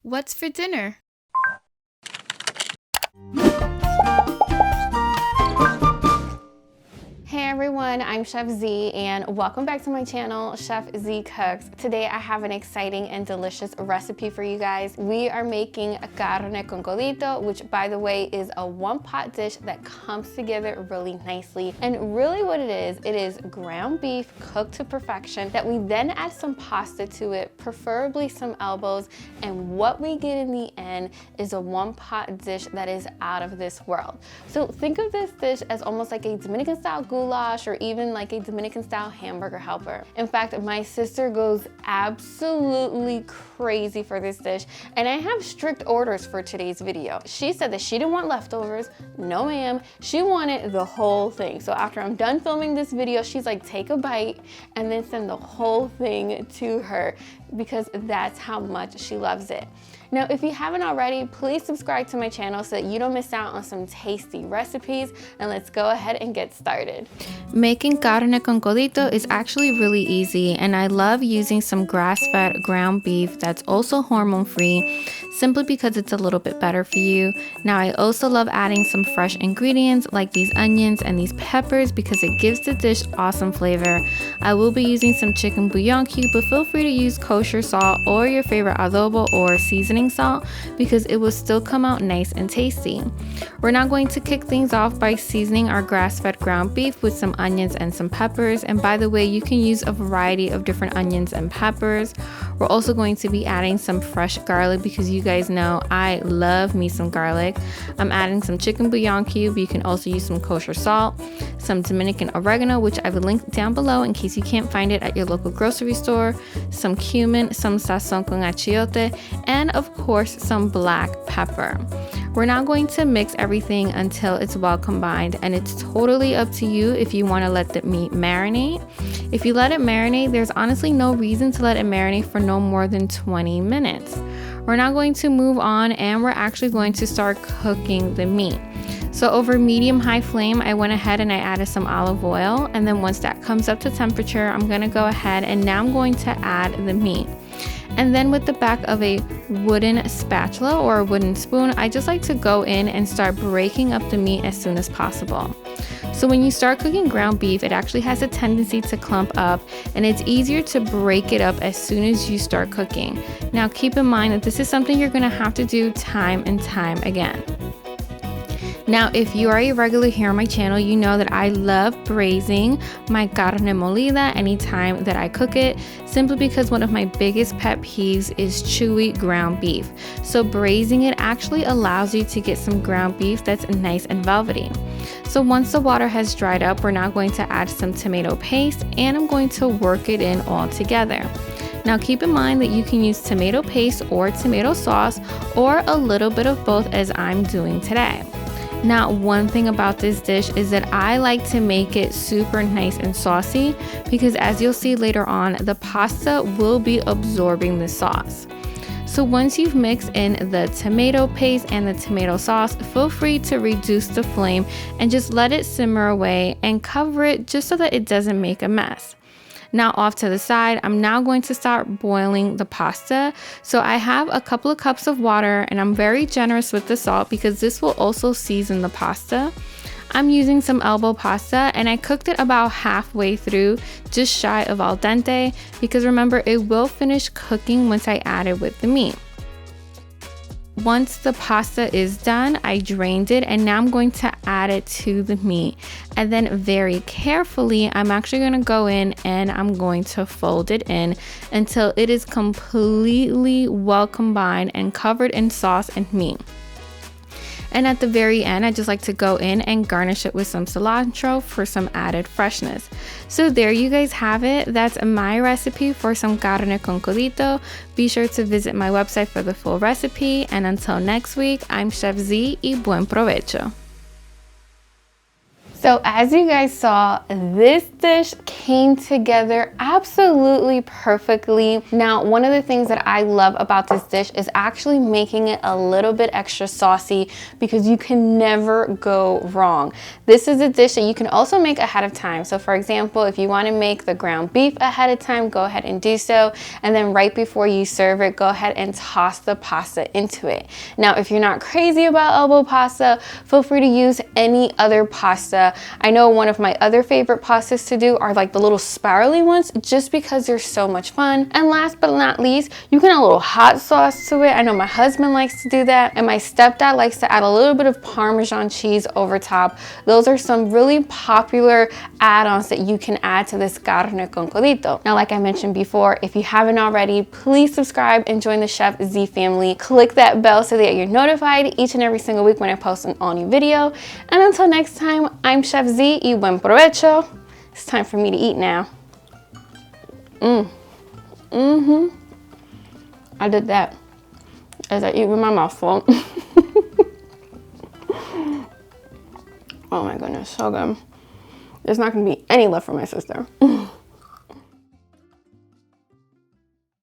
What's for dinner? Hey everyone, I'm Chef Z and welcome back to my channel, Chef Z Cooks. Today I have an exciting and delicious recipe for you guys. We are making carne con codito, which by the way is a one-pot dish that comes together really nicely. And really what it is ground beef cooked to perfection that we then add some pasta to it, preferably some elbows, and what we get in the end is a one-pot dish that is out of this world. So think of this dish as almost like a Dominican style goulash or even like a Dominican style hamburger helper. In fact, my sister goes absolutely crazy for this dish, and I have strict orders for today's video. She said that she didn't want leftovers. No ma'am, she wanted the whole thing. So after I'm done filming this video, she's like, take a bite and then send the whole thing to her because that's how much she loves it. Now, if you haven't already, please subscribe to my channel so that you don't miss out on some tasty recipes, and let's go ahead and get started. Making carne con codito is actually really easy, and I love using some grass-fed ground beef that's also hormone-free, simply because it's a little bit better for you. Now, I also love adding some fresh ingredients like these onions and these peppers because it gives the dish awesome flavor. I will be using some chicken bouillon cube, but feel free to use kosher salt or your favorite adobo or seasoning salt because it will still come out nice and tasty. We're now going to kick things off by seasoning our grass-fed ground beef with some onions and some peppers. And by the way, you can use a variety of different onions and peppers. We're also going to be adding some fresh garlic because you guys know I love me some garlic. I'm adding some chicken bouillon cube. You can also use some kosher salt, some Dominican oregano, which I've linked down below in case you can't find it at your local grocery store, some cumin, some sazón con achiote, and of course some black pepper. We're now going to mix everything until it's well combined, and it's totally up to you if you want to let the meat marinate. If you let it marinate, there's honestly no reason to let it marinate for no more than 20 minutes. We're now going to move on, and we're actually going to start cooking the meat. So over medium-high flame, I went ahead and I added some olive oil, and then once that comes up to temperature, I'm going to go ahead and now I'm going to add the meat. And then with the back of a wooden spatula or a wooden spoon, I just like to go in and start breaking up the meat as soon as possible. So when you start cooking ground beef, it actually has a tendency to clump up, and it's easier to break it up as soon as you start cooking. Now keep in mind that this is something you're going to have to do time and time again. Now, if you are a regular here on my channel, you know that I love braising my carne molida anytime that I cook it, simply because one of my biggest pet peeves is chewy ground beef. So braising it actually allows you to get some ground beef that's nice and velvety. So once the water has dried up, we're now going to add some tomato paste, and I'm going to work it in all together. Now keep in mind that you can use tomato paste or tomato sauce or a little bit of both, as I'm doing today. Now, one thing about this dish is that I like to make it super nice and saucy because, as you'll see later on, the pasta will be absorbing the sauce. So once you've mixed in the tomato paste and the tomato sauce, feel free to reduce the flame and just let it simmer away and cover it just so that it doesn't make a mess. Now off to the side, I'm now going to start boiling the pasta. So I have a couple of cups of water, and I'm very generous with the salt because this will also season the pasta. I'm using some elbow pasta, and I cooked it about halfway through, just shy of al dente, because remember, it will finish cooking once I add it with the meat. Once the pasta is done, I drained it, and now I'm going to add it to the meat. And then very carefully, I'm actually going to go in and I'm going to fold it in until it is completely well combined and covered in sauce and meat. And at the very end, I just like to go in and garnish it with some cilantro for some added freshness. So there you guys have it. That's my recipe for some carne con codito. Be sure to visit my website for the full recipe. And until next week, I'm Chef Z y buen provecho. So as you guys saw, this dish came together absolutely perfectly. Now, one of the things that I love about this dish is actually making it a little bit extra saucy, because you can never go wrong. This is a dish that you can also make ahead of time. So for example, if you want to make the ground beef ahead of time, go ahead and do so. And then right before you serve it, go ahead and toss the pasta into it. Now, if you're not crazy about elbow pasta, feel free to use any other pasta. I know one of my other favorite pastas to do are like the little spirally ones, just because they're so much fun. And last but not least, you can add a little hot sauce to it. I know my husband likes to do that, and my stepdad likes to add a little bit of Parmesan cheese over top. Those are some really popular add-ons that you can add to this carne con codito. Now, like I mentioned before, if you haven't already, please subscribe and join the Chef Z family. Click that bell so that you're notified each and every single week when I post an all new video. And until next time, I'm Chef Z y buen provecho. It's time for me to eat now. I did that as I eat with my mouth full. Oh my goodness, so good. There's not gonna be any left for my sister.